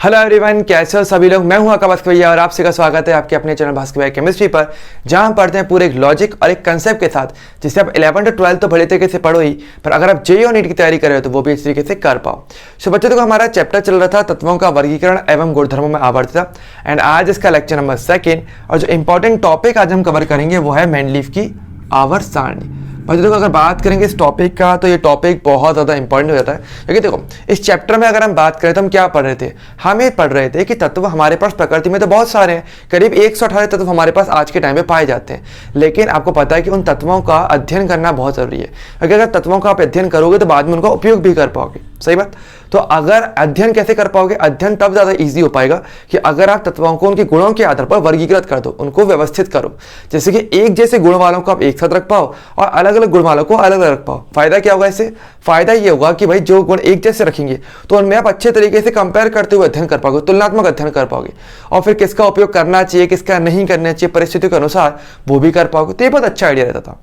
Hello everyone, कैसे हो सभी लोग। मैं हूं आका भास्कर भैया और आप सभी का स्वागत है आपके अपने चैनल भास्कर भैया केमिस्ट्री पर, जहां हम पढ़ते हैं पूरे एक लॉजिक और एक कंसेप्ट के साथ, जिससे आप 11 to 12 तो बड़े तरीके से पढ़ो ही, पर अगर आप जेईई और नीट की तैयारी कर रहे हो तो वो भी इस तरीके से कर पाओ। सो बच्चों, देखो हमारा चैप्टर चल रहा था तत्वों का वर्गीकरण एवं गुणधर्मों में आवर्तता, एंड आज इसका लेक्चर नंबर 2 और जो इंपॉर्टेंट टॉपिक आज हम कवर करेंगे वो है मैंडलीफ की आवर्त सारणी। बच्चों देखो, अगर बात करेंगे इस टॉपिक का तो ये टॉपिक बहुत ज़्यादा इंपॉर्टेंट हो जाता है, क्योंकि देखो इस चैप्टर में अगर हम बात करें तो हम क्या पढ़ रहे थे। हम ये पढ़ रहे थे कि तत्व हमारे पास प्रकृति में तो बहुत सारे हैं, करीब 118 तत्व हमारे पास आज के टाइम पे पाए जाते हैं, लेकिन आपको पता है कि उन तत्वों का अध्ययन करना बहुत ज़रूरी है, क्योंकि अगर तत्वों का आप अध्ययन करोगे तो बाद में उनका उपयोग भी कर पाओगे। सही बात। तो अगर अध्ययन कैसे कर पाओगे, अध्ययन तब ज़्यादा ईजी हो पाएगा कि अगर आप तत्वों को उनके गुणों के आधार पर वर्गीकृत कर दो, उनको व्यवस्थित करो, जैसे कि एक जैसे गुण वालों को आप एक साथ रख पाओ और अलग अलग गुण वालों को अलग अलग रख पाओ। फायदा क्या होगा इससे? फायदा ये होगा कि भाई जो गुण एक जैसे रखेंगे तो उनमें आप अच्छे तरीके से कंपेयर करते हुए अध्ययन कर पाओगे, तुलनात्मक अध्ययन कर पाओगे, और फिर किसका उपयोग करना चाहिए किसका नहीं करना चाहिए परिस्थितियों के अनुसार वो भी कर पाओगे। तो ये बहुत अच्छा आइडिया रहता था।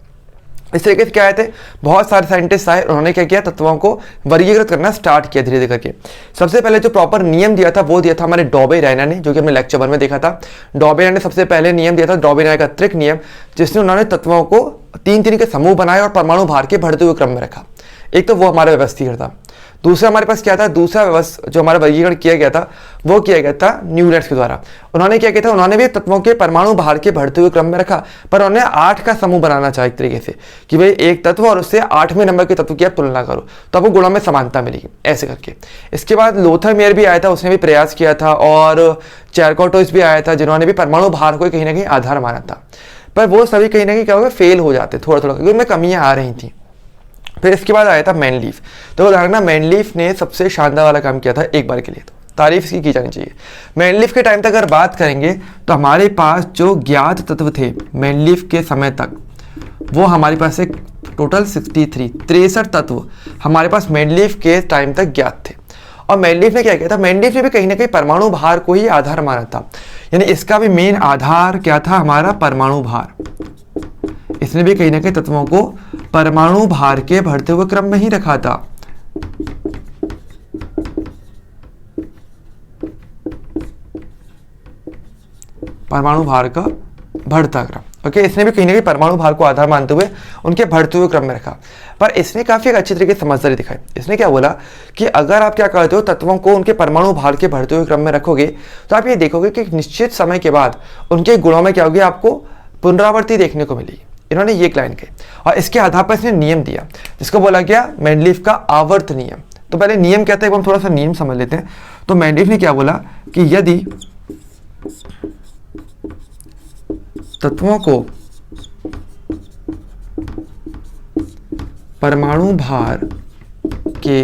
इस तरीके से क्या आए थे, बहुत सारे साइंटिस्ट आए, उन्होंने क्या किया, तत्वों को वर्गीकृत करना स्टार्ट किया धीरे धीरे करके। सबसे पहले जो प्रॉपर नियम दिया था वो दिया था हमारे डॉबे-रायना ने, जो कि हमने लेक्चर 1 में देखा था। डॉबे-रायना ने सबसे पहले नियम दिया था, डॉबे-रायना का त्रिक नियम, जिसने उन्होंने तत्वों को 3-3 के समूह बनाए और परमाणु भार के बढ़ते हुए क्रम में रखा। एक तो वो हमारा व्यवस्थीकरण था। दूसरा हमारे पास क्या था, दूसरा जो हमारा वर्गीकरण किया गया था वो किया गया था न्यूलैंड्स के द्वारा। उन्होंने क्या किया था, उन्होंने भी तत्वों के परमाणु भार के बढ़ते हुए क्रम में रखा, पर उन्होंने 8 का समूह बनाना चाहा एक तरीके से, कि भाई एक तत्व और उससे 8वें नंबर के तत्व की आप तुलना करो तो आपको गुणों में समानता मिलेगी, ऐसे करके। इसके बाद लोथर मेयर भी आया था, उसने भी प्रयास किया था, और चैरकोटोइस भी आया था, जिन्होंने भी परमाणु भार को कहीं ना कहीं आधार माना था, पर वो सभी कहीं ना कहीं क्या होगा, फेल हो जाते थोड़ा थोड़ा, क्योंकि उनमें कमियां आ रही थी। फिर इसके बाद आया था मैंडलीफ। तो उदाहरण ना, मैंडलीफ ने सबसे शानदार वाला काम किया था एक बार के लिए, तो तारीफ इसकी की जानी चाहिए। मैंडलीफ के टाइम तक अगर बात करेंगे तो हमारे पास जो ज्ञात तत्व थे मैंडलीफ के समय तक, वो हमारे पास एक टोटल 63 तत्व हमारे पास मैंडलीफ के टाइम तक ज्ञात थे। और मैंडलीफ ने क्या किया था, मैंडलीफ ने भी कहीं ना कहीं परमाणु भार को ही आधार माना था, यानी इसका भी मेन आधार क्या था, हमारा परमाणु भार। इसने भी कहीं ना कहीं तत्वों को परमाणु भार के बढ़ते हुए क्रम में ही रखा था। परमाणु भार का बढ़ता क्रम, ओके। इसने भी कहीं ना कहीं परमाणु भार को आधार मानते हुए उनके बढ़ते हुए क्रम में रखा, पर इसने काफी अच्छी तरीके से समझदारी दिखाई। इसने क्या बोला कि अगर आप क्या करते हो, तत्वों को उनके परमाणु भार के बढ़ते हुए क्रम में रखोगे तो आप ये देखोगे कि एक निश्चित समय के बाद उनके गुणों में क्या होगी, आपको पुनरावृत्ति देखने को मिलेगी। इन्होंने ये लाइन कही और इसके आधार पर इसने नियम दिया, जिसको बोला गया मैंडलीफ का आवर्त नियम। तो पहले नियम क्या था, हम थोड़ा सा नियम समझ लेते हैं। तो मैंडलीफ ने क्या बोला कि यदि तत्वों को परमाणु भार के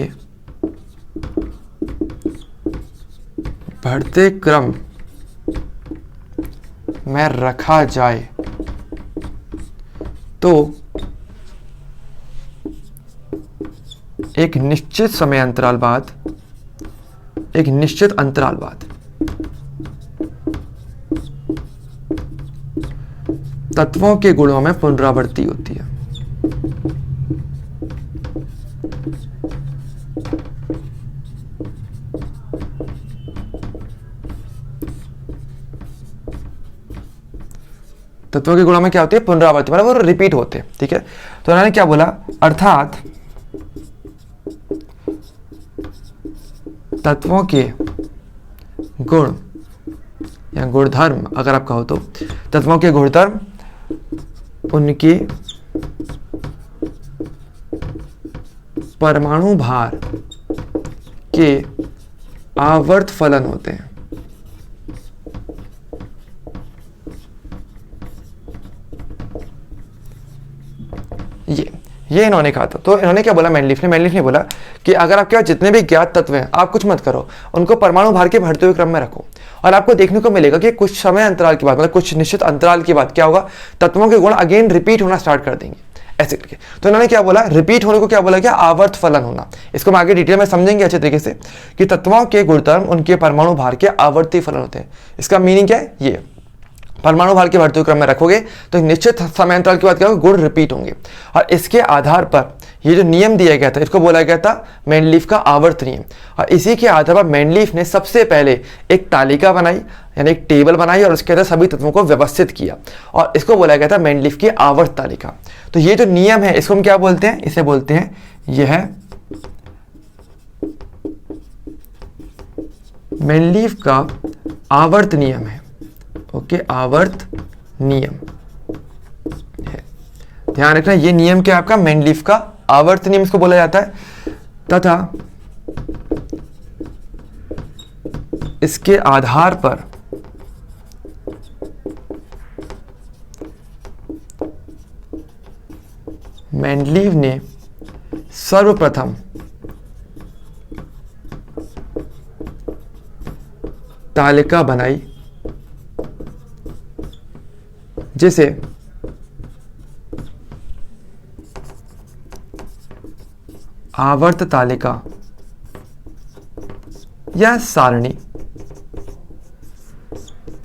बढ़ते क्रम में रखा जाए तो एक निश्चित समय अंतराल बाद, एक निश्चित अंतराल बाद तत्वों के गुणों में पुनरावृत्ति होती है। तत्वों के गुणों में क्या होती है, पुनरावृत्ति, मतलब वो रिपीट होते हैं, ठीक है। तो उन्होंने क्या बोला, अर्थात तत्वों के गुण या गुणधर्म, अगर आप कहो तो तत्वों के गुणधर्म उनके परमाणु भार के आवर्त फलन होते हैं। ये इन्होंने कहा था। तो इन्होंने क्या बोला, मैंडलीफ ने बोला कि अगर आपके पास जितने भी ज्ञात तत्व हैं, आप कुछ मत करो, उनको परमाणु भार के बढ़ते हुए क्रम में रखो, और आपको देखने को मिलेगा कि कुछ समय अंतराल के बाद, मतलब कुछ निश्चित अंतराल के बाद क्या होगा, तत्वों के गुण अगेन रिपीट होना स्टार्ट कर देंगे, ऐसे करके। तो इन्होंने क्या बोला, रिपीट होने को क्या बोला, क्या आवर्त फलन होना। इसको हम आगे डिटेल में समझेंगे अच्छे तरीके से कि तत्वों के गुणधर्म उनके परमाणु भार के आवर्ती फलन होते हैं। इसका मीनिंग क्या है, ये परमाणु भार के बढ़ते हुए क्रम में रखोगे तो एक निश्चित समयांतराल के बाद क्या होगा, गुण रिपीट होंगे, और इसके आधार पर ये जो नियम दिया गया था इसको बोला गया था मेंडलीफ का आवर्त नियम। और इसी के आधार पर मेंडलीफ ने सबसे पहले एक तालिका बनाई, यानी एक टेबल बनाई और उसके अंदर सभी तत्वों को व्यवस्थित किया और इसको बोला गया था मेंडलीफ की आवर्त तालिका। तो ये जो नियम है इसको हम क्या बोलते हैं, इसे बोलते हैं यह मेंडलीफ का आवर्त नियम है। ओके, आवर्त नियम है, ध्यान रखना ये नियम क्या आपका मेंडलीफ का आवर्त नियम इसको बोला जाता है। तथा इसके आधार पर मेंडलीव ने सर्वप्रथम तालिका बनाई जिसे आवर्त तालिका या सारणी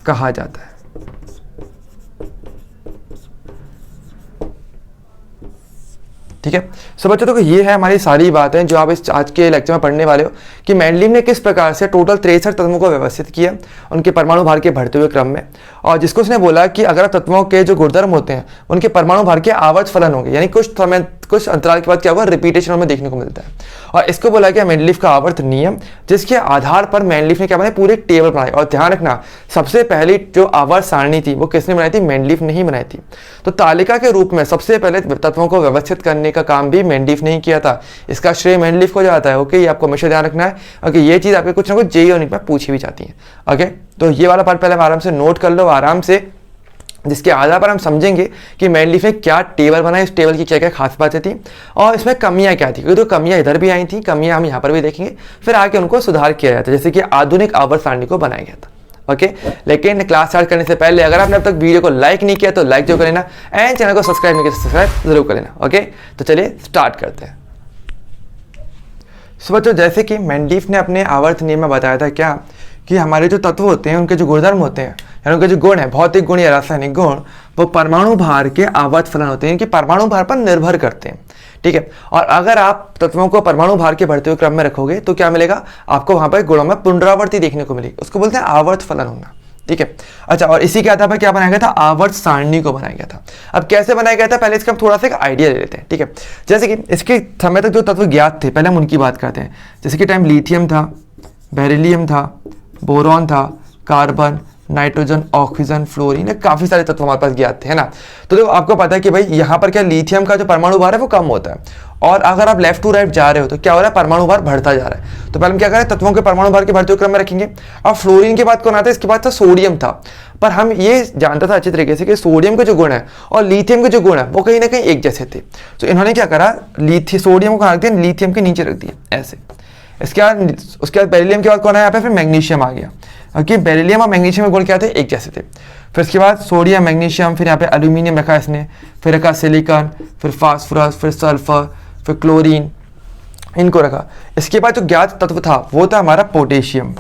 कहा जाता है। ठीक है, सो बच्चों तो ये है हमारी सारी बातें जो आप इस आज के लेक्चर में पढ़ने वाले हो कि मेंडलीव ने किस प्रकार से टोटल 63 तत्वों को व्यवस्थित किया उनके परमाणु भार के बढ़ते हुए क्रम में, और जिसको उसने बोला कि अगर तत्वों के जो गुणधर्म होते हैं उनके परमाणु भार के आवर्त फलन होंगे, यानी कुछ अंतराल के बाद क्या हुआ रिपीटेशन हमें देखने को मिलता है, और इसको बोला गया मेंडलीव का आवर्त नियम, जिसके आधार पर मेंडलीव ने क्या बनाया पूरी टेबल बनाई। और ध्यान रखना सबसे पहली जो आवर्त सारणी थी वो किसने बनाई थी, मेंडलीव ने ही बनाई थी। तो तालिका के रूप में सबसे पहले तत्वों को व्यवस्थित करने का काम भी मेंडलीव ने ही किया था, इसका श्रेय मेंडलीव को जाता है। ओके, ये आपको हमेशा ध्यान रखना है। ओके, ये चीज आपके कुछ ना कुछ जेईई और नीट में पूछी भी जाती है। ओके, तो ये वाला पार्ट पहले आराम से नोट कर लो आराम से, जिसके आधार पर हम समझेंगे कि मेंडलीव ने क्या टेबल बनाई, इस टेबल की क्या क्या खास बातें थी और इसमें कमियां क्या थी, क्योंकि तो कमियां इधर भी आई थी, कमियां हम यहाँ पर भी देखेंगे, फिर आगे उनको सुधार किया जाता है, जैसे कि आधुनिक आवर्त सारणी को बनाया गया था। ओके, लेकिन क्लास स्टार्ट करने से पहले अगर आपने अब तक वीडियो को लाइक नहीं किया तो लाइक जरूर कर लेना एंड चैनल को सब्सक्राइब नहीं किया तो सब्सक्राइब जरूर कर लेना। ओके, तो चलिए स्टार्ट करते हैं। सो बच्चों, जैसे कि मेंडलीव ने अपने आवर्त नियम में बताया था क्या कि हमारे जो तत्व होते हैं उनके जो गुणधर्म होते हैं, यानी उनके जो गुण है, भौतिक गुण या रासायनिक गुण, वो परमाणु भार के आवर्त फलन होते हैं, इनके परमाणु भार पर निर्भर करते हैं। ठीक है, और अगर आप तत्वों को परमाणु भार के बढ़ते हुए क्रम में रखोगे तो क्या मिलेगा आपको, वहां पर गुणों में पुनरावृत्ति देखने को मिलेगी, उसको बोलते हैं आवर्त फलन होना। ठीक है, अच्छा, और इसी के आधार पर क्या बनाया गया था, आवर्त सारणी को बनाया गया था। अब कैसे बनाया गया था, पहले इसका हम थोड़ा सा एक आइडिया ले लेते हैं। ठीक है, जैसे कि इसके समय तक जो तत्व ज्ञात थे पहले हम उनकी बात करते हैं। जैसे कि टाइम लिथियम था, बेरिलियम था, बोरॉन था, कार्बन, नाइट्रोजन, ऑक्सीजन, फ्लोरीन, काफी सारे तत्व हमारे पास ज्ञात थे, है ना। तो देखो आपको पता है कि भाई यहाँ पर क्या लिथियम का जो परमाणु भार है वो कम होता है, और अगर आप लेफ्ट टू राइट जा रहे हो तो क्या हो रहा है, परमाणु भार बढ़ता जा रहा है। तो पहले हम क्या करें, तत्वों के परमाणु भार के बढ़ते हुए क्रम में रखेंगे। अब फ्लोरीन के बाद कौन आता है, इसके बाद था सोडियम था, पर हम ये जानता था अच्छी तरीके से कि सोडियम के जो गुण है और लिथियम के जो गुण है वो कहीं ना कहीं एक जैसे थे। तो इन्होंने क्या करा, सोडियम को कहाँ रख दिया, लिथियम के नीचे रख दिया ऐसे। इसके बाद उसके बाद बेरिलियम के बाद कौन आया यहाँ पे, फिर मैग्नीशियम आ गया, क्योंकि बेरिलियम और मैग्नीशियम के गुण क्या थे, एक जैसे थे। फिर इसके बाद सोडियम, मैग्नीशियम, फिर यहाँ पे एल्यूमिनियम रखा इसने, फिर रखा सिलिकॉन, फिर फास्फोरस, फिर सल्फर, फिर क्लोरीन, इनको रखा। इसके बाद जो ज्ञात तत्व था वो था हमारा पोटेशियम,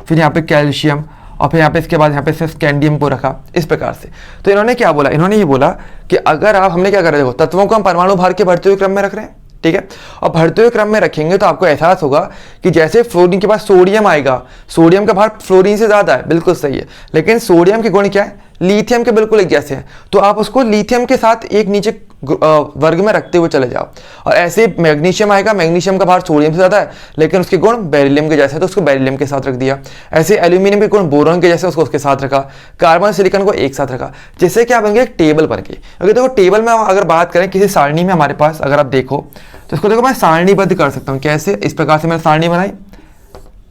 फिर यहाँ पे कैल्शियम, और फिर यहाँ पे इसके बाद यहाँ पे सिर्फ स्कैंडियम को रखा, इस प्रकार से। तो इन्होंने क्या बोला, इन्होंने ये बोला कि अगर आप, हमने क्या कर रहे हो, तत्वों को हम परमाणु भार के बढ़ते हुए क्रम में रख रहे हैं। ठीक है, और बढ़ते हुए क्रम में रखेंगे तो आपको एहसास होगा कि जैसे फ्लोरीन के पास सोडियम आएगा, सोडियम का भार फ्लोरीन से ज्यादा है, बिल्कुल सही है, लेकिन सोडियम के गुण क्या है, लिथियम के बिल्कुल एक जैसे हैं। तो आप उसको लिथियम के साथ एक नीचे वर्ग में रखते हुए चले जाओ। और ऐसे मैग्नीशियम आएगा, मैग्नीशियम का भार सोडियम से ज्यादा है लेकिन उसके गुण बेरिलियम के जैसे हैं, तो उसको बेरिलियम के साथ रख दिया। ऐसे एल्यूमिनियम के गुण बोरॉन के जैसे, उसको उसके साथ रखा। कार्बन, सिलिकॉन को एक साथ रखा, जिससे क्या बन गया, एक टेबल बन गई। क्योंकि देखो टेबल में अगर बात करें किसी सारणी में हमारे पास, अगर आप देखो तो इसको देखो मैं सारणीबद्ध कर सकता हूँ। कैसे, इस प्रकार से मैंने सारणी बनाई,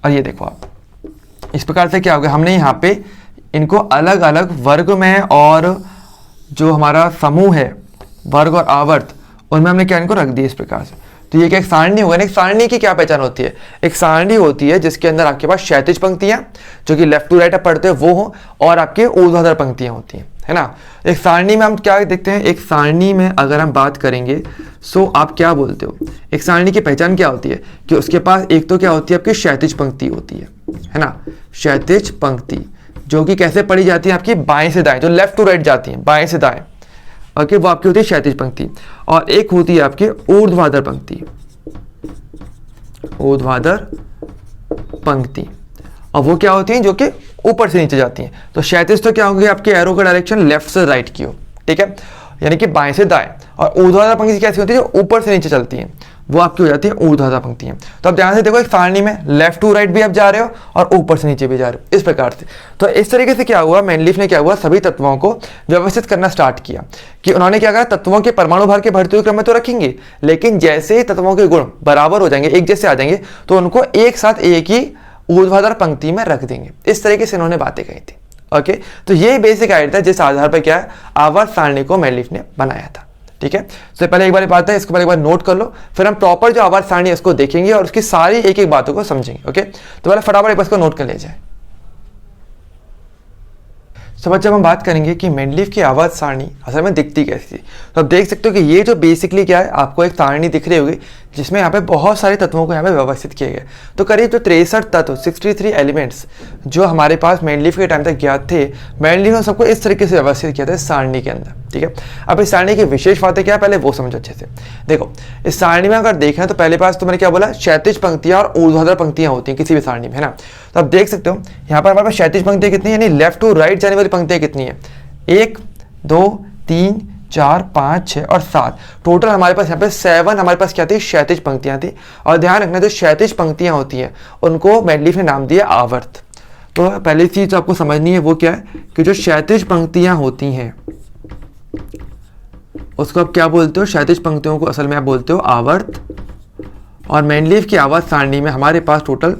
और ये देखो आप इस प्रकार से क्या हो गया, हमने यहाँ पे इनको अलग अलग वर्ग में, और जो हमारा समूह है वर्ग और आवर्त, उनमें हमने क्या इनको रख दिया इस प्रकार से। तो ये क्या एक सारणी होगा। एक सारणी की क्या पहचान होती है, एक सारणी होती है जिसके अंदर आपके पास क्षैतिज पंक्तियां जो कि लेफ्ट टू राइट आप पढ़ते हैं वो हो, और आपके ऊर्ध्वाधर पंक्तियां होती हैं, है ना। एक सारणी में हम क्या देखते हैं, एक सारणी में अगर हम बात करेंगे सो आप क्या बोलते हो, एक सारणी की पहचान क्या होती है कि उसके पास एक तो क्या होती है, आपकी क्षैतिज पंक्ति होती है ना। क्षैतिज पंक्ति जो कि कैसे पढ़ी जाती है, आपकी बाएं से दाएं, जो लेफ्ट टू राइट जाती है, बाएं से दाएं। ओके, वो आपकी होती है क्षैतिज पंक्ति, और एक होती है आपकी ऊर्ध्वाधर पंक्ति, ऊर्ध्वाधर पंक्ति। और वो क्या होती हैं, जो कि ऊपर से नीचे जाती हैं। तो क्षैतिज तो क्या होगी, आपके एरो का डायरेक्शन लेफ्ट से राइट की हो, ठीक है, यानी कि बाएं से दाएं। और ऊर्ध्वाधर पंक्ति कैसी होती है, जो ऊपर से नीचे चलती है, वो आपकी हो जाती है ऊर्ध्वाधर पंक्तियां। तो आप ध्यान से देखो, एक सारणी में लेफ्ट टू राइट भी आप जा रहे हो और ऊपर से नीचे भी जा रहे हो, इस प्रकार से। तो इस तरीके से क्या हुआ, मेनलीफ ने क्या हुआ, सभी तत्वों को व्यवस्थित करना स्टार्ट किया। कि उन्होंने क्या कहा, तत्वों के परमाणु भार के बढ़ते हुए क्रम में तो रखेंगे, लेकिन जैसे ही तत्वों के गुण बराबर हो जाएंगे, एक जैसे आ जाएंगे, तो उनको एक साथ एक ही ऊर्ध्वाधर पंक्ति में रख देंगे। इस तरीके से इन्होंने बातें कही थी। ओके, तो ये बेसिक आइडिया था जिस आधार पर क्या है, आवर्त सारणी को मेनलीफ ने बनाया था। ठीक है, तो पहले एक बार बात है, इसको पहले एक बार नोट कर लो, फिर हम प्रॉपर जो आवर्त सारणी है उसको देखेंगे और उसकी सारी एक एक बातों को समझेंगे। ओके, तो पहले फटाफट एक बार इसको नोट कर ले जाए। तो जब हम बात करेंगे कि मेंडलीफ की आवर्त सारणी असल में दिखती कैसी थी, तो आप देख सकते हो कि ये जो बेसिकली क्या है, आपको एक सारणी दिख रही होगी जिसमें यहाँ पे बहुत सारे तत्वों को यहाँ पे व्यवस्थित किए गए। तो करीब जो 63 तत्व 63 एलिमेंट्स जो हमारे पास मेंडलीफ के टाइम तक ज्ञात थे, मेंडलीफ ने सबको इस तरीके से व्यवस्थित किया था इस सारणी के अंदर। ठीक है, अब इस सारणी की विशेष बातें क्या है, पहले वो समझो अच्छे से। देखो, इस सारणी में अगर देखें तो पहले पास तो मैंने क्या बोला, क्षैतिज पंक्तियां और ऊर्ध्वाधर पंक्तियां होती हैं किसी भी सारणी में, है ना। तो आप देख सकते हो यहाँ पर हमारे पास क्षैतिज पंक्तियां कितनी है, यानी लेफ्ट टू राइट जाने वाली पंक्तियां कितनी है, 1 2 3 4 5 6 और 7, टोटल हमारे पास यहाँ पे 7 हमारे पास क्या थी, क्षैतिज पंक्तियां थी। और ध्यान रखना, जो क्षैतिज पंक्तियां होती हैं उनको मेंडलीफ ने नाम दिया आवर्त। तो पहली चीज आपको समझनी है वो क्या है, कि जो क्षैतिज पंक्तियां होती हैं उसको आप क्या बोलते हो, क्षैतिज पंक्तियों को असल में आप बोलते हो आवर्त। और मेंडलीफ की आवर्त सारणी में हमारे पास टोटल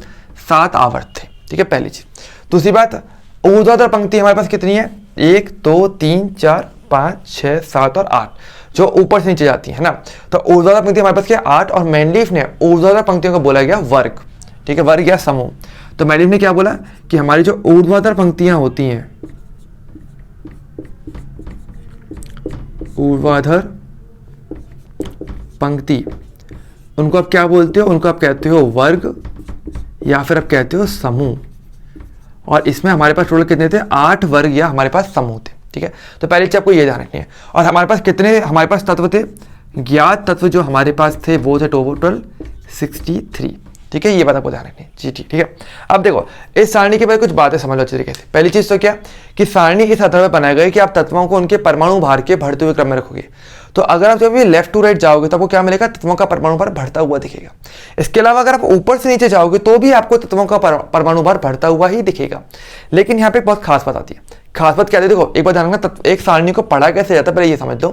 7 आवर्त थे। ठीक है, पहली चीज। दूसरी बात, ऊर्ध्वाधर पंक्ति हमारे पास कितनी है, 1 2 3 4 5 6 7 और 8, जो ऊपर से नीचे जाती है ना। तो ऊर्ध्वाधर पंक्ति हमारे पास क्या 8, और मेंडलीफ ने ऊर्ध्वाधर पंक्तियों को बोला गया वर्ग। ठीक है, वर्ग या समूह। तो मेंडलीफ ने क्या बोला कि हमारी जो ऊर्ध्वाधर पंक्तियां होती हैं, ऊर्ध्वाधर पंक्ति, उनको आप क्या बोलते हो, उनको आप कहते हो वर्ग या फिर आप कहते हो समूह। और इसमें हमारे पास टोटल कितने थे, 8 वर्ग या हमारे पास समूह थे। ठीक है, तो पहले चीज आपको ये ध्यान रखनी है। और हमारे पास कितने हमारे पास तत्व थे, ज्ञात तत्व जो हमारे पास थे वो थे टोटल 63। ठीक है, ये बात आपको ध्यान रखनी है जी। ठीक है, अब देखो इस सारणी के बारे में कुछ बातें समझ लो अच्छे तरीके से। पहली चीज तो क्या कि सारणी इस आधार पर बनाई गई कि आप तत्वों को उनके परमाणु भार के बढ़ते हुए क्रम में रखोगे। तो अगर आप जब भी लेफ्ट टू राइट जाओगे तो आपको क्या मिलेगा, तत्वों का परमाणु भार बढ़ता हुआ दिखेगा। इसके अलावा अगर आप ऊपर से नीचे जाओगे तो भी आपको तत्वों का परमाणु भार बढ़ता हुआ ही दिखेगा। लेकिन यहाँ पे एक बहुत खास बात आती है। खास बात क्या है, देखो एक बार ध्यान रखना, एक सारणी को पढ़ा कैसे जाता है पहले ये समझ लो।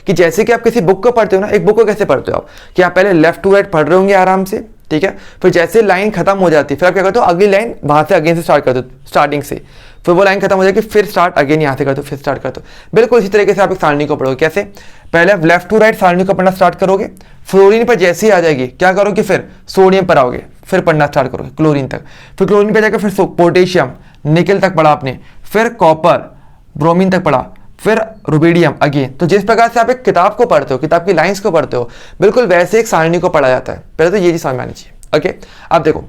कि जैसे कि आप किसी बुक को पढ़ते हो ना, एक बुक को कैसे पढ़ते हो आप, कि आप पहले लेफ्ट टू राइट पढ़ रहे होंगे आराम से। ठीक है, फिर जैसे लाइन खत्म हो जाती है फिर आप क्या करते हो, अगली लाइन वहां से अगेन से स्टार्ट करते हो, स्टार्टिंग से। फिर वो लाइन खत्म हो जाएगी, फिर स्टार्ट अगेन यहाँ से करते हो, फिर स्टार्ट करते हो। बिल्कुल इसी तरीके से आप एक सारणी को पढ़ोगे। कैसे, पहले आप लेफ्ट टू राइट सारणी को पढ़ना स्टार्ट करोगे, फ्लोरीन पर जैसे ही आ जाएगी क्या करोगे, फिर सोडियम पर आओगे, फिर पढ़ना स्टार्ट करोगे क्लोरीन तक, फिर क्लोरीन पर जाकर फिर पोटेशियम निकल तक पढ़ा आपने, फिर कॉपर ब्रोमीन तक पढ़ा, फिर रुबीडियम अगेन। तो जिस प्रकार से आप एक किताब को पढ़ते हो, किताब की लाइंस को पढ़ते हो, बिल्कुल वैसे एक सारणी को पढ़ा जाता है। पहले तो ये चीज समझ में आनी चाहिए। ओके, अब देखो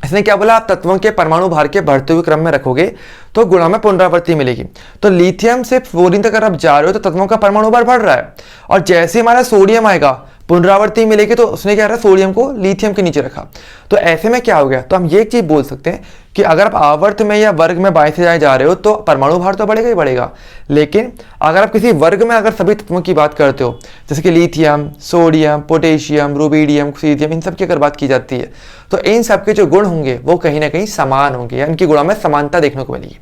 इसने क्या बोला, आप तत्वों के परमाणु भार के बढ़ते हुए क्रम में रखोगे तो गुणों में पुनरावृत्ति मिलेगी। तो लिथियम से फ्लोरीन तक अगर आप जा रहे हो तो तत्वों का परमाणु भार बढ़ रहा है। और जैसे हमारा सोडियम आएगा पुनरावृत्ति मिलेगी, तो उसने क्या रहा, सोडियम को लिथियम के नीचे रखा। तो ऐसे में क्या हो गया, तो हम ये एक चीज बोल सकते हैं कि अगर आप आवर्त में या वर्ग में बाएं से जा रहे हो तो परमाणु भार तो बढ़ेगा ही बढ़ेगा। लेकिन अगर आप किसी वर्ग में अगर सभी तत्वों की बात करते हो, जैसे कि lithium, sodium, potassium, rubidium, caesium, इन सब की अगर बात की जाती है तो इन सब के जो गुण होंगे वो कहीं ना कहीं समान होंगे, या इनकी गुणों में समानता देखने को मिलेगी।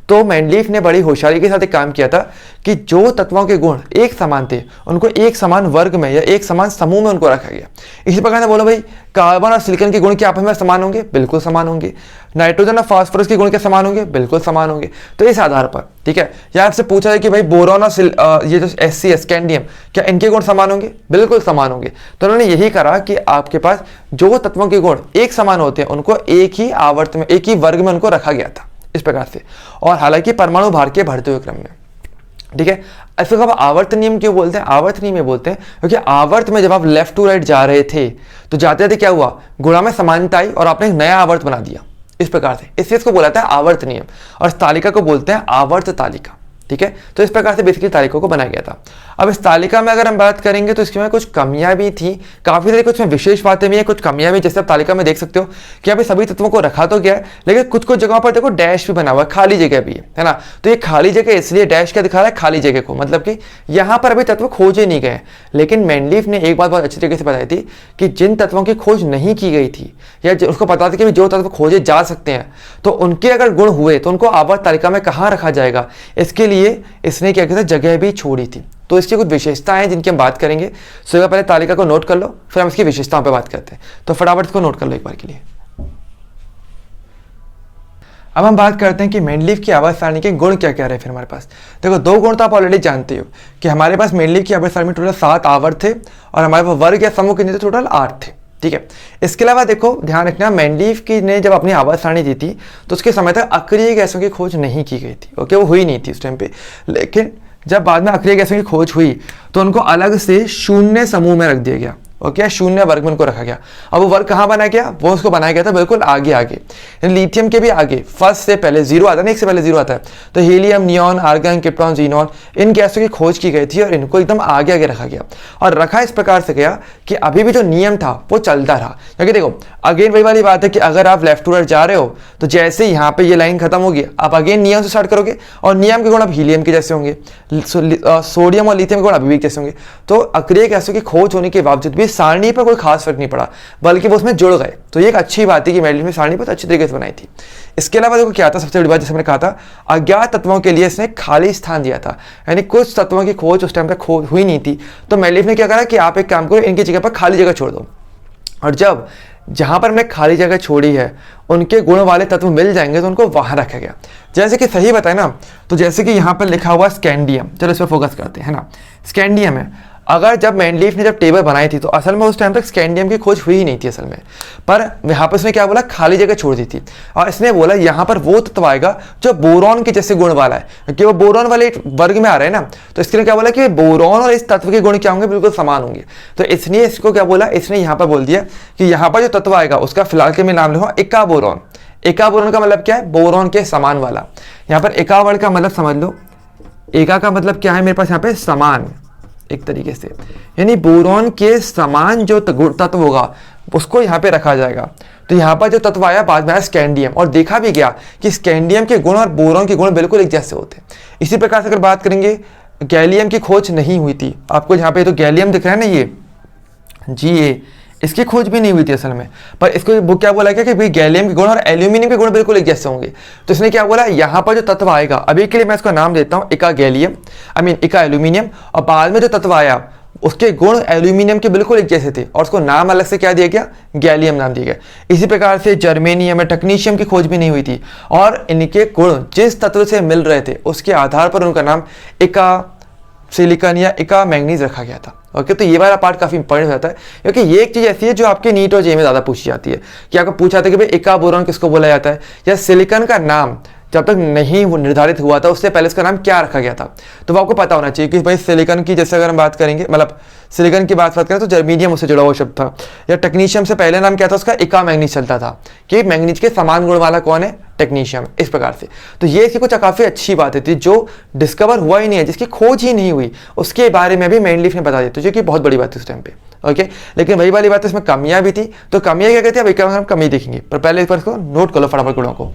तो मेंडलीफ ने बड़ी होशियारी के साथ एक काम किया था कि जो तत्वों के गुण एक समान थे उनको एक समान वर्ग में या एक समान समूह में उनको रखा गया। इसी प्रकार से बोलो भाई, कार्बन और सिलिकॉन के गुण क्या आपस में समान होंगे, बिल्कुल समान होंगे। नाइट्रोजन और फास्फोरस के गुण क्या समान होंगे, बिल्कुल समान होंगे। तो इस आधार पर ठीक है, या आपसे पूछा जाए कि भाई बोरॉन और ये जो SC स्कैंडियम क्या इनके गुण समान होंगे, बिल्कुल समान होंगे। तो उन्होंने यही करा कि आपके पास जो तत्वों के गुण एक समान होते हैं उनको एक ही आवर्त में, एक ही वर्ग में उनको रखा गया था इस प्रकार से। और हालांकि परमाणु भार के बढ़ते हुए क्रम में। ठीक है, इसको अब आवर्त नियम क्यों बोलते हैं, आवर्त नियम में बोलते हैं क्योंकि आवर्त में जब आप लेफ्ट टू राइट जा रहे थे तो जाते जाते क्या हुआ, गुणा में समानता आई और आपने एक नया आवर्त बना दिया इस प्रकार से। इस चीज को बोला था आवर्त नियम, और इस तालिका को बोलते हैं आवर्त तालिका। ठीक है। तो इस प्रकार से बेसिकली तालिका को बनाया गया था। अब इस तालिका में अगर हम बात करेंगे तो इसमें कुछ कमियां भी थी, काफी सारी कुछ विशेष बातें भी है, कुछ कमियां भी। जैसे आप तालिका में देख सकते हो कि यहाँ पे सभी तत्वों को रखा तो गया है, लेकिन कुछ कुछ जगहों पर देखो डैश भी बना हुआ है, खाली जगह भी है ना। तो ये खाली जगह इसलिए डैश क्या दिखा रहा है, खाली जगह को, मतलब कि यहाँ पर अभी तत्व खोजे नहीं गए। लेकिन मेंडलीफ ने एक बात बहुत अच्छी तरीके से बताई थी कि जिन तत्वों की खोज नहीं की गई थी या उसको पता था कि जो तत्व खोजे जा सकते हैं, तो उनके अगर गुण हुए तो उनको आवर्त तालिका में कहाँ रखा जाएगा, इसके लिए इसने क्या किया था, जगह भी छोड़ी थी। तो इसकी कुछ विशेषताएं हैं जिनकी हम बात करेंगे। सो पहले तालिका को नोट कर लो, फिर हम इसकी विशेषताओं पे बात करते हैं। तो फटाफट इसको नोट कर लो एक बार के लिए। अब हम बात करते हैं कि मेंडलीफ की आवर्त सारणी के गुण क्या क्या रहे फिर हमारे पास। देखो, दो गुण तो आप ऑलरेडी जानते हो कि हमारे पास मेंडलीफ की आवर्त सारणी में टोटल 7 आवर्त थे और हमारे पास वर्ग या समूह कितने थे, टोटल 8 थे, ठीक है। इसके अलावा देखो, ध्यान रखना, मेंडलीफ की ने जब अपनी आवर्त सारणी दी थी तो उसके समय तक अक्रिय गैसों की खोज नहीं की गई थी, ओके, वो हुई नहीं थी उस टाइम पे। लेकिन जब बाद में अक्रिय गैसों की खोज हुई तो उनको अलग से शून्य समूह में रख दिया गया, ओके, शून्य वर्ग में उनको रखा गया। अब वो वर्ग कहाँ बनाया गया, वो उसको बनाया गया था बिल्कुल आगे आगे, लिथियम के भी आगे, फर्स्ट से पहले जीरो आता है ना, एक से पहले जीरो आता है। तो helium, neon, argon, krypton, xenon, इन गैसों की खोज की गई थी और इनको एकदम आगे आगे रखा गया। और रखा इस प्रकार से गया कि अभी भी जो नियम था वो चलता रहा। क्योंकि देखो, अगेन वही वाली बात है कि अगर आप लेफ्ट टू राइट जा रहे हो तो जैसे यहाँ पे ये लाइन खत्म होगी, आप अगेन नियम से स्टार्ट करोगे और नियम के गुण अब हीलियम के जैसे होंगे, सोडियम और लिथियम के गुण अभी भी जैसे होंगे। तो अक्रिय गैसों की खोज होने के बावजूद भी सारणी पर कोई खास फर्क नहीं पड़ा, बल्कि वो उसमें जुड़ गए। तो ये एक अच्छी बात है कि मेंडलीफ ने सारणी बहुत अच्छी तरीके से बनाई थी। इसके अलावा देखो क्या था, सबसे बड़ी बात जैसे मैंने कहा था, अज्ञात तत्वों के लिए इसने खाली स्थान दिया था, यानी कुछ तत्वों की खोज उस टाइम पे हुई नहीं थी। तो मेंडलीफ ने क्या करा कि आप एक काम करो, इनकी जगह पर खाली जगह छोड़ दो, और जब जहां पर हमने खाली जगह छोड़ी है उनके गुण वाले तत्व मिल जाएंगे तो उनको वहां रखा गया। जैसे कि सही बताए ना, तो जैसे कि यहाँ पर लिखा हुआ स्कैंडियम, चलो इस पर फोकस करते हैं ना। स्कैंडियम है, अगर जब मेंडलीफ ने जब टेबल बनाई थी तो असल में उस टाइम तक स्कैंडियम की खोज हुई ही नहीं थी असल में, पर यहाँ पर उसने क्या बोला, खाली जगह छोड़ दी थी। और इसने बोला यहाँ पर वो तत्व आएगा जो बोरॉन के जैसे गुण वाला है, क्योंकि वो बोरॉन वाले वर्ग में आ रहे हैं ना। तो इसके लिए क्या बोला कि बोरॉन और इस तत्व के गुण क्या होंगे, बिल्कुल समान होंगे। तो इसलिए इसको क्या बोला, इसने यहाँ पर बोल दिया कि यहाँ पर जो तत्व आएगा उसका फिलहाल के मैं नाम लिखूंगा एका बोरॉन। एका बोरॉन का मतलब क्या है, बोरॉन के समान वाला। यहाँ पर एका वर्ड का मतलब समझ लो, एका का मतलब क्या है मेरे पास यहाँ पे, समान, एक तरीके से, यानी बोरॉन के समान जो तत्व होगा उसको यहाँ पे रखा जाएगा। तो यहाँ पर जो तत्व आया बाद में आया स्कैंडियम, और देखा भी गया कि स्कैंडियम के गुण और बोरॉन के गुण बिल्कुल एक जैसे होते हैं। इसी प्रकार से अगर बात करेंगे, गैलियम की खोज नहीं हुई थी, आपको यहाँ पे तो गैलियम दिख रहा है ना, ये Ga, इसकी खोज भी नहीं हुई थी असल में, पर इसको वो क्या बोला गया कि भाई गैलियम के गुण और एल्यूमिनियम के गुण बिल्कुल एक जैसे होंगे। तो इसने क्या बोला, यहाँ पर जो तत्व आएगा, अभी के लिए मैं इसका नाम देता हूँ एका गैलियम, एका एल्यूमिनियम, और बाद में जो तत्व आया उसके गुण एल्यूमिनियम के बिल्कुल एक जैसे थे और उसको नाम अलग से क्या दिया गया, गैलियम नाम दिया गया। इसी प्रकार से जर्मेनियम और टेक्नीशियम की खोज भी नहीं हुई थी और इनके गुण जिस तत्व से मिल रहे थे उसके आधार पर उनका नाम एका सिलिकॉन या एका मैंगनीज रखा गया था। ओके, तो ये वाला पार्ट काफी इंपॉर्टेंट हो जाता है, क्योंकि ये एक चीज ऐसी है जो आपके नीट और जे में ज्यादा पूछी जाती है कि आपको पूछा था कि भाई एका बोरॉन किसको बोला जाता है, या सिलिकॉन का नाम जब तक नहीं निर्धारित हुआ था उससे पहले इसका नाम क्या रखा गया था। तो वो आपको पता होना चाहिए कि भाई सिलिकॉन की, जैसे अगर हम बात करेंगे, मतलब सिलिकॉन की बात करें तो जर्मेनियम उससे जुड़ा हुआ शब्द था, या टेक्नीशियम से पहले नाम क्या था उसका, एका मैंगनीज चलता था कि मैंगनीज के समान गुण वाला कौन है, टेक्नीशियम, इस प्रकार से। तो ये इसकी कुछ काफी अच्छी बात थी जो डिस्कवर हुआ ही नहीं है, जिसकी खोज ही नहीं हुई, उसके बारे में भी मेंडलीफ ने बता दिया, तो जो कि बहुत बड़ी बात थी उस टाइम पे। ओके, लेकिन वही वाली बात है, इसमें कमियां भी थी। तो कमियां क्या कहती है, भाई हम कमी देखेंगे, पर पहले इस पर इसको नोट कर लो फटाफट गुणों को।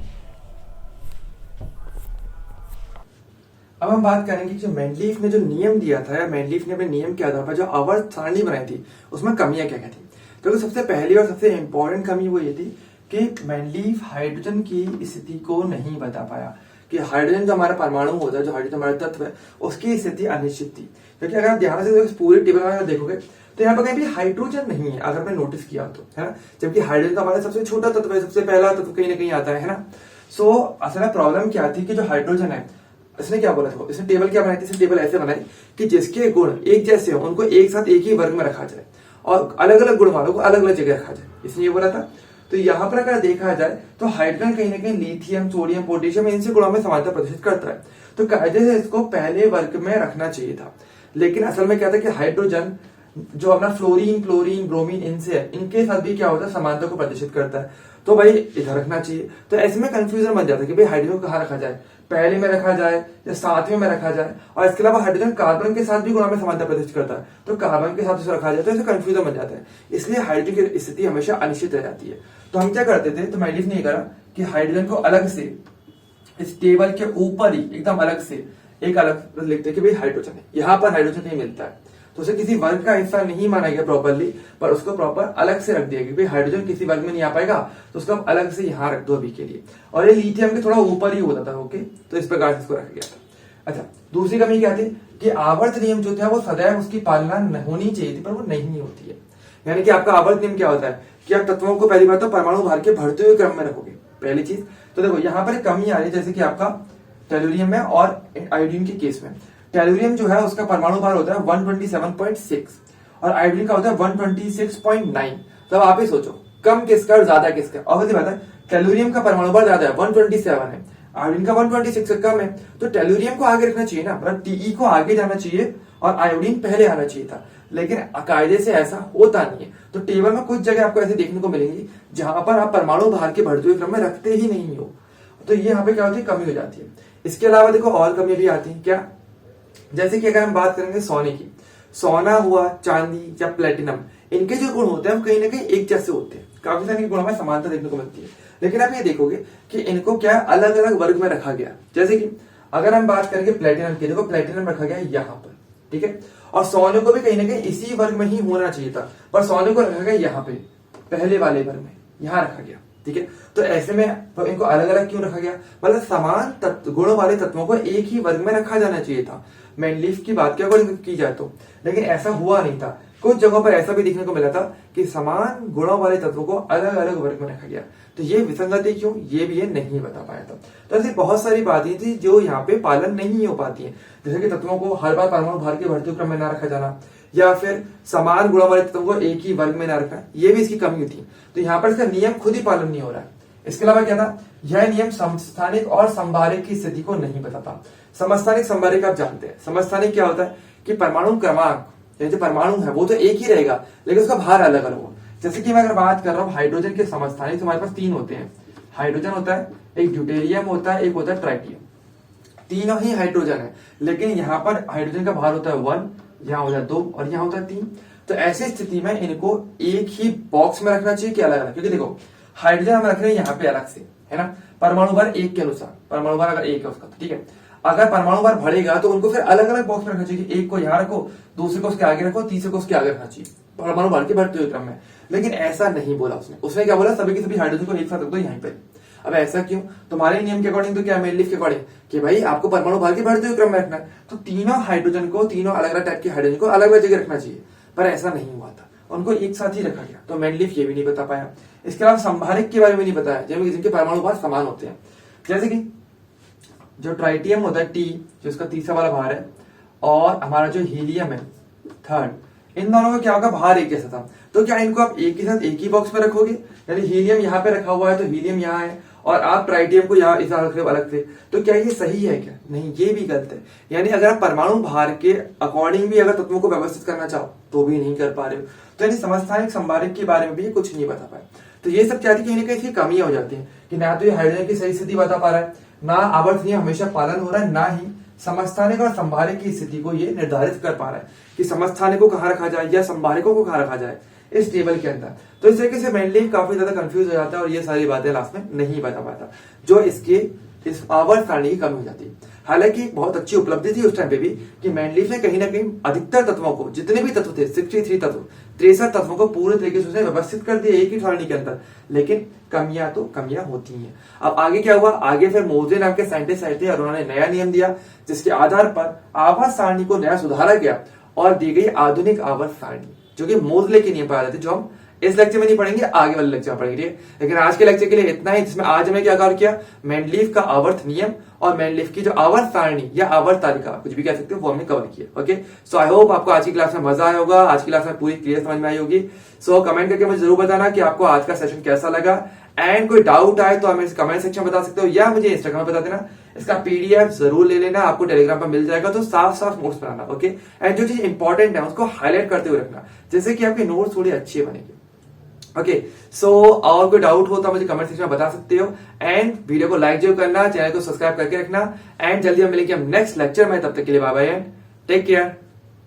अब हम बात करेंगे जो मेंडलीफ ने जो नियम दिया था, या मेंडलीफ ने अपने नियम के आधार पर जो आवर्त सारणी बनाई थी उसमें कमियां क्या क्या थी। तो सबसे पहली और सबसे इंपॉर्टेंट कमी वो ये थी कि मेंडलीफ हाइड्रोजन की स्थिति को नहीं बता पाया, कि हाइड्रोजन जो हमारा परमाणु होता है, जो हाइड्रोजन हमारा तत्व है, उसकी स्थिति अनिश्चित थी। क्योंकि अगर आप ध्यान से पूरी टेबल में देखोगे तो यहाँ पर कहीं भी हाइड्रोजन नहीं है, अगर आपने नोटिस किया तो, है ना, जबकि हाइड्रोजन तो हमारा सबसे छोटा तत्व है, सबसे पहला तत्व कहीं ना कहीं आता है ना। सो असल में प्रॉब्लम क्या थी कि जो हाइड्रोजन है, इसने क्या बोला था, इसने टेबल क्या बनाई थी, इसने टेबल ऐसे बनाई कि जिसके गुण एक जैसे हो उनको एक साथ एक ही वर्ग में रखा जाए और अलग अलग गुण वालों को अलग अलग जगह रखा जाए, इसने ये बोला था। तो यहाँ पर अगर देखा जाए तो हाइड्रोजन कहीं ना कहीं लिथियम, सोडियम, पोटेशियम, इनसे गुणों में समानता प्रदर्शित करता है, तो कायदे से इसको पहले वर्ग में रखना चाहिए था। लेकिन असल में क्या था कि हाइड्रोजन जो अपना फ्लोरीन, क्लोरीन, ब्रोमीन, इनसे है, इनके साथ भी क्या होता है, समानता को प्रदर्शित करता है। तो भाई इधर रखना चाहिए। तो ऐसे में कंफ्यूजन बन जाता है कि भाई हाइड्रोजन कहाँ रखा जाए, पहले में रखा जाए या सातवें में रखा जाए। और इसके अलावा हाइड्रोजन कार्बन के साथ भी गुणा में समानता प्रदर्शित करता है, तो कार्बन के साथ उसे रखा जाए तो ऐसे कंफ्यूजन बन जाता है। इसलिए हाइड्रोजन की स्थिति हमेशा अनिश्चित रह जाती है। तो हम क्या करते थे, तो मैंने नहीं करा कि हाइड्रोजन को अलग से इस टेबल के ऊपर ही एकदम अलग से एक अलग लिखते कि भाई हाइड्रोजन है, यहाँ पर हाइड्रोजन नहीं मिलता है, तो उसे किसी वर्ग का हिस्सा नहीं माना गया प्रॉपरली, पर उसको प्रॉपर अलग से रख दिया कि भाई हाइड्रोजन किसी वर्ग में नहीं आ पाएगा, तो उसको अलग से यहाँ रख दो अभी के लिए। और ये लिथियम के थोड़ा ऊपर ही होता था, ओके, तो इस प्रकार से इसको रखा गया था। अच्छा, दूसरी कमी क्या थी कि आवर्त नियम जो था वो सदैव उसकी पालना होनी चाहिए थी, पर वो नहीं होती है। यानी कि आपका आवर्त नियम क्या होता है कि आप तत्वों को पहली बार तो परमाणु भार के बढ़ते हुए क्रम में रखोगे, पहली चीज। तो देखो यहाँ पर एक कमी आ रही है, जैसे कि आपका टेलुरियम में और आयोडीन के केस में। टेलुरियम जो है उसका परमाणु भार होता है 127.6 और आयोडीन का होता है 126.9। तो आप ही सोचो कम किसका और ज्यादा किसका। ऑब्वियसली बात है टेलुरियम का परमाणु भार ज्यादा है, 127 है, आयोडीन का 126 से कम है, तो टेलुरियम को आगे रखना चाहिए ना, मतलब टीई को आगे जाना चाहिए और आयोडीन पहले आना चाहिए था। लेकिन कायदे से ऐसा होता नहीं है। तो टेबल में कुछ जगह आपको ऐसे देखने को मिलेंगी जहां पर आप परमाणु भार के बढ़ते हुए क्रम में रखते ही नहीं हो, तो ये यहाँ पे क्या होती है, कमी हो जाती है। इसके अलावा देखो और कमी भी आती है क्या, जैसे कि अगर हम बात करेंगे सोने की, सोना हुआ, चांदी या प्लेटिनम, इनके जो गुण होते हैं कहीं ना कहीं एक जैसे होते हैं, काफी सारे गुणों में समानता देखने को मिलती है। लेकिन आप ये देखोगे कि इनको क्या अलग अलग वर्ग में रखा गया। जैसे कि अगर हम बात करेंगे प्लेटिनम की, देखो प्लेटिनम रखा गया यहाँ पर, ठीक है, और सोने को भी कहीं ना कहीं इसी वर्ग में ही होना चाहिए था, पर सोने को रखा गया यहाँ पे पहले वाले वर्ग में, यहाँ रखा गया, ठीक है। तो ऐसे में तो इनको अलग अलग क्यों रखा गया, मतलब समान गुणों वाले तत्वों को एक ही वर्ग में रखा जाना चाहिए था, मेनलीफ की बात क्या की जाए तो। लेकिन ऐसा हुआ नहीं था। कुछ जगहों पर ऐसा भी देखने को मिला था कि समान गुणों वाले तत्वों को अलग अलग वर्ग में रखा गया। तो ये विसंगति क्यों, ये भी ये नहीं बता पाया था। तो ऐसी बहुत सारी बातें थी जो यहाँ पे पालन नहीं हो पाती है, जैसे कि तत्वों को हर बार परमाणु भार के बढ़ते क्रम में ना रखा जाना, या फिर समान गुणों वाले तत्वों को एक ही वर्ग में ना रखना, ये भी इसकी कमी थी। तो यहाँ पर इसका नियम खुद ही पालन नहीं हो रहा है। इसके अलावा क्या था, यह नियम समस्थानिक और संभारिक की स्थिति को नहीं बताता। समस्थानिक संभारिक आप जानते हैं, समस्थानिक क्या होता है कि परमाणु क्रमांक, जो परमाणु है वो तो एक ही रहेगा लेकिन उसका भार अलग अलग हो। जैसे कि मैं अगर बात कर रहा हूँ हाइड्रोजन के समस्थानिक, तो हमारे पास तीन होते हैं, हाइड्रोजन होता है, एक ड्यूटेरियम होता है, एक होता है ट्राइटियम। तीनों ही हाइड्रोजन है, लेकिन यहाँ पर हाइड्रोजन का भार होता है 1, यहाँ होता है 2 और यहाँ होता है 3। तो ऐसी स्थिति में इनको एक ही बॉक्स में रखना चाहिए कि अलग अलग, क्योंकि देखो हाइड्रोजन हम रख रहे हैं यहाँ पे अलग से, है ना, परमाणु भार एक के अनुसार, परमाणु भार अगर एक है उसका, ठीक है। अगर परमाणु भार बढ़ेगा तो उनको फिर अलग अलग बॉक्स में रखना चाहिए, एक को यहाँ रखो, दूसरे को उसके आगे रखो, तीसरे को उसके आगे रखना चाहिए परमाणु भार के बढ़ते हुए क्रम में। लेकिन ऐसा नहीं बोला उसने क्या बोला, सभी के सभी हाइड्रोजन को एक साथ रख दो यहीं पे। अब ऐसा क्यों, तुम्हारे नियम के अकॉर्डिंग तो क्या, मेनलीफ के अकॉर्डिंग कि भाई आपको परमाणु भार के बढ़ते हुए क्रम में रखना है, तो तीनों हाइड्रोजन को, तीनों अलग अलग टाइप के हाइड्रोजन को अलग अलग जगह रखना चाहिए, पर ऐसा नहीं हुआ था, उनको एक साथ ही रखा गया। तो मेनलीफ ये भी नहीं बता पाया। इसके अलावा संभारिक के बारे में नहीं बताया, जिनके परमाणु भार समान होते हैं। जैसे कि जो ट्राइटियम होता है टी, जो इसका तीसरा वाला भार है, और हमारा जो हीलियम है थर्ड, इन दोनों का क्या होगा, भार एक जैसा था। तो क्या इनको आप एक ही साथ एक ही बॉक्स में रखोगे, यानी हीलियम यहाँ पे रखा हुआ है तो हीलियम यहाँ है, और आप ट्राइटियम को यहाँ इस रख रहे हो अलग से, तो क्या ये सही है क्या, नहीं, ये भी गलत है। यानी अगर आप परमाणु भार के अकॉर्डिंग भी अगर तत्वों को व्यवस्थित करना चाहो तो भी नहीं कर पा रहे हो। तो यानी समस्थानिक संभारिक के बारे में भी कुछ नहीं बता पाए। तो ये सब क्या थी, कहीं ना कहीं कमियां हो जाती है कि ना तो ये हाइड्रोजन की सही स्थिति बता पा रहा है, ना आवर्त नियम हमेशा पालन हो रहा है, ना ही समस्थानिक और संभारिक की स्थिति को ये निर्धारित कर पा रहा है कि समस्थानिक को कहाँ रखा जाए या संभारिकों को कहाँ रखा जाए इस टेबल के अंदर। तो इस तरीके से मेनली काफी ज्यादा कंफ्यूज हो जाता है और ये सारी बातें लास्ट में नहीं बता पाता, जो इसके इस आवर्त सारणी की कमी हो जाती है। हालांकि बहुत अच्छी उपलब्धि थी उस टाइम पे भी कि मेनलीफ ने कहीं ना कहीं अधिकतर तत्वों को, जितने भी तत्व थे 63 तत्व, 63 तत्वों को पूरे तरीके से उसने व्यवस्थित कर दिया एक ही सारणी के अंदर। लेकिन कमियां तो कमियां होती हैं। अब आगे क्या हुआ, आगे फिर मोजे नाम के साइंटिस्ट आए थे और उन्होंने नया नियम दिया जिसके आधार पर आवर्त सारणी को नया सुधारा गया और दी गई आधुनिक आवर्त सारणी, जो कि मोजले के नियम पर आते थे, जो हम इस लेक्चर में नहीं पढ़ेंगे, आगे वाले लेक्चर में पढ़ेंगे। लेकिन आज के लेक्चर के लिए इतना ही, जिसमें आज हमने क्या कवर किया, मेंडलीफ का आवर्त नियम और मेंडलीफ की जो आवर्त सारणी या आवर्त तालिका, कुछ भी कह सकते हो, वो हमने कवर किया। ओके, सो आई होप आपको आज की क्लास में मजा आया होगा, आज की क्लास में पूरी क्लियर समझ में आई होगी। सो कमेंट करके मुझे जरूर बताना कि आपको आज का सेशन कैसा लगा, एंड कोई डाउट आए तो हमें कमेंट सेक्शन में बता सकते हो या मुझे इंस्टाग्राम में बता देना। इसका पीडीएफ जरूर ले लेना, आपको टेलीग्राम पर मिल जाएगा। तो साफ साफ नोट्स बनाना, ओके। एंड जो चीज इंपॉर्टेंट है उसको हाईलाइट करते हुए रखना, जैसे कि आपके नोट्स थोड़ी अच्छी बनेगी, ओके। सो और कोई डाउट हो तो मुझे कमेंट सेक्शन में बता सकते हो। एंड वीडियो को लाइक जरूर करना, चैनल को सब्सक्राइब करके रखना। एंड जल्दी हम मिलेंगे हम नेक्स्ट लेक्चर में, तब तक के लिए bye bye and take care.